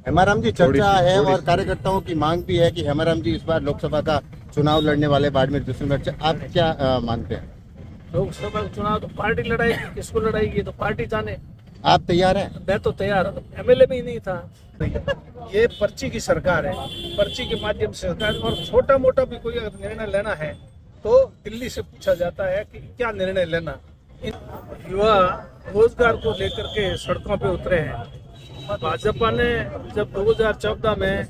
हेमाराम जी, चर्चा है और कार्यकर्ताओं की मांग भी है कि हेमाराम जी इस बार लोकसभा का चुनाव लड़ने वाले बाड़मेर जोशीमठ से। आप क्या मानते हैं? लोकसभा चुनाव तो पार्टी लड़ाएगी, किसको लड़ाएगी ये तो पार्टी जाने। आप तैयार हैं? मैं तो तैयार हूं, एमएलए में ही नहीं था। ये पर्ची की सरकार है, पर्ची के माध्यम से होता है। और छोटा मोटा भी कोई अगर निर्णय लेना है तो दिल्ली से पूछा जाता है कि क्या निर्णय लेना। इन युवा रोजगार को लेकर के सड़कों पे उतरे हैं। भाजपा ने जब 2014 में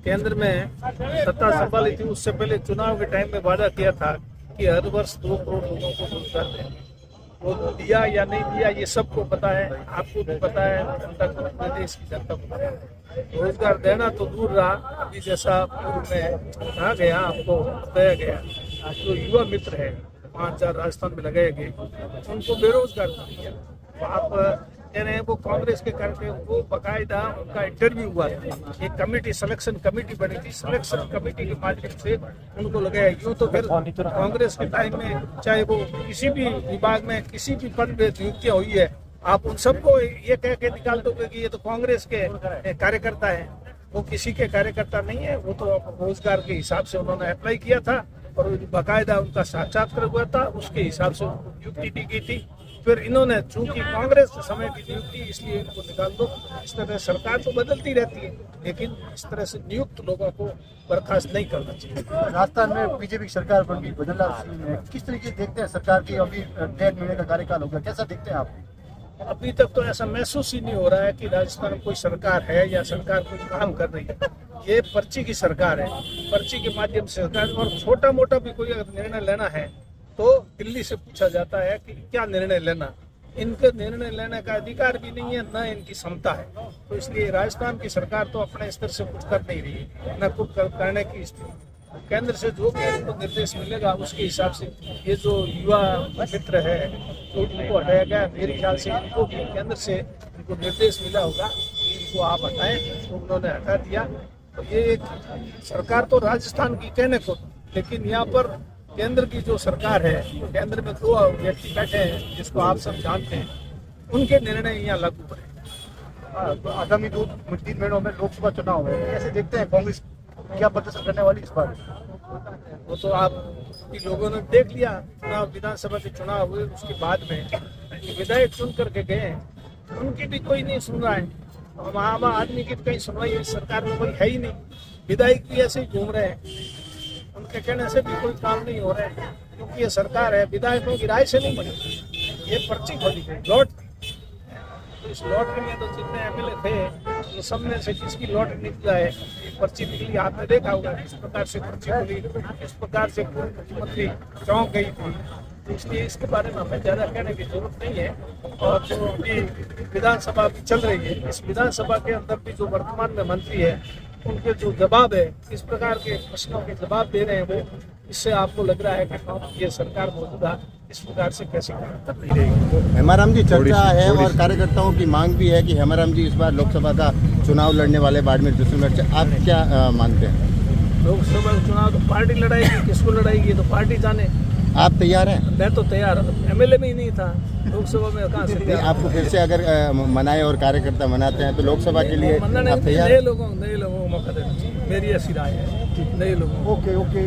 केंद्र में सत्ता संभाली थी, उससे पहले चुनाव के टाइम में वादा किया था कि हर वर्ष 2 करोड़ लोगों को रोजगार देंगे। वो दिया या नहीं दिया ये सबको पता है, आपको भी पता है, जनता को, देश की जनता को पता है। रोजगार देना तो दूर रहा, अभी जैसा पूर्व में कहा गया, आपको बताया गया, जो युवा मित्र है 5,000 राजस्थान में लगाए गए, उनको बेरोजगार कर दिया। तो आप कह रहे हैं वो कांग्रेस के करके, वो बकायदा उनका इंटरव्यू हुआ था, एक कमेटी, सिलेक्शन कमेटी बनी थी, सिलेक्शन कमेटी के माध्यम से उनको लगाया। यूँ तो फिर कांग्रेस के टाइम में चाहे वो किसी भी विभाग में किसी भी पद पे नियुक्तियां हुई है, आप उन सबको ये कह के निकाल दोगे कि ये तो कांग्रेस के कार्यकर्ता है। वो किसी के कार्यकर्ता नहीं है, वो तो रोजगार के हिसाब से उन्होंने अप्लाई किया था और बाकायदा उनका साक्षात्कार हुआ था, उसके हिसाब से नियुक्ति दी गई थी। फिर इन्होंने चूंकि कांग्रेस समय की नियुक्ति, इसलिए इनको निकाल दो। इस तरह सरकार तो बदलती रहती है, लेकिन इस तरह से नियुक्त लोगों को बर्खास्त नहीं करना चाहिए। राजस्थान में बीजेपी की सरकार बन गई, बदलाव में किस तरीके से देखते हैं सरकार की? अभी 1.5 महीने का कार्यकाल हो गया, कैसा देखते हैं आप? अभी तक तो ऐसा महसूस ही नहीं हो रहा है कि राजस्थान में कोई सरकार है या सरकार कोई काम कर रही है। ये पर्ची की सरकार है, पर्ची के माध्यम से होता है। और छोटा मोटा भी कोई अगर निर्णय लेना है तो दिल्ली से पूछा जाता है कि क्या निर्णय लेना। इनके निर्णय लेने का अधिकार भी नहीं है, न इनकी क्षमता है। तो इसलिए राजस्थान की सरकार तो अपने स्तर से कुछ कर नहीं रही, न कुछ करने की स्थिति। केंद्र से जो भी इनको निर्देश मिलेगा उसके हिसाब से, ये जो युवा मित्र है तो इनको हटाया गया, मेरे ख्याल से इनको भी केंद्र से इनको निर्देश मिला होगा कि इनको आप हटाएं, तो उन्होंने हटा दिया। तो ये एक सरकार तो राजस्थान की कहने को, लेकिन यहाँ पर केंद्र की जो सरकार है, केंद्र में 2 व्यक्ति बैठे हैं जिसको आप सब जानते हैं, उनके निर्णय यहाँ लागू पड़े। तो आगामी 2-3 महीनों में लोकसभा चुनाव है, कैसे देखते हैं कांग्रेस क्या प्रदर्शन करने वाली इस बार? वो तो आप लोगों ने देख लिया, चुनाव, विधानसभा के चुनाव हुए उसके बाद में विधायक चुन करके गए, उनकी भी कोई नहीं सुन रहा है। आम आदमी की कहीं सुनवाई इस सरकार में कोई है ही नहीं। विधायक भी ऐसे ही घूम रहे हैं, उनके कहने से भी कोई काम नहीं हो रहा है, क्योंकि ये सरकार है, विधायकों की राय से नहीं बनी। ये पर्ची खोली गई, लॉट। तो इस लॉटरी में तो जितने एमएलए थे, तो सब में से किसकी लॉटरी निकला है, पर्ची निकली, आपने देखा होगा किस प्रकार से पर्ची खुली, किस प्रकार से पूर्व मुख्यमंत्री चौंक गई थी। तो इसलिए इसके बारे में हमें ज्यादा कहने की जरूरत नहीं है। और जो अभी विधानसभा भी चल रही है, इस विधानसभा के अंदर भी जो वर्तमान में मंत्री है, उनके जो जवाब है, इस प्रकार के प्रश्नों के जवाब दे रहे हैं वो, इससे आपको लग रहा है कि ये सरकार मौजूदा इस प्रकार से कैसे काम कर रही रहेगी। हेमाराम जी, चर्चा है और कार्यकर्ताओं की मांग भी है कि हेमाराम जी इस बार लोकसभा का चुनाव लड़ने वाले बाड़मेर जोशीमठ से। आप क्या मानते हैं? लोकसभा चुनाव तो पार्टी लड़ाएगी, किसको लड़ाएगी ये तो पार्टी जाने। आप तैयार हैं? मैं तो तैयार हूं, एमएलए में ही नहीं था, लोकसभा में कहाँ से नहीं, तैयार? आपको फिर से अगर मनाए और कार्यकर्ता मनाते हैं तो लोकसभा के लिए आप तैयार नए हैं? लोगों को मौका देना चाहिए, मेरी ऐसी राय है। नए लोगों को। ओके।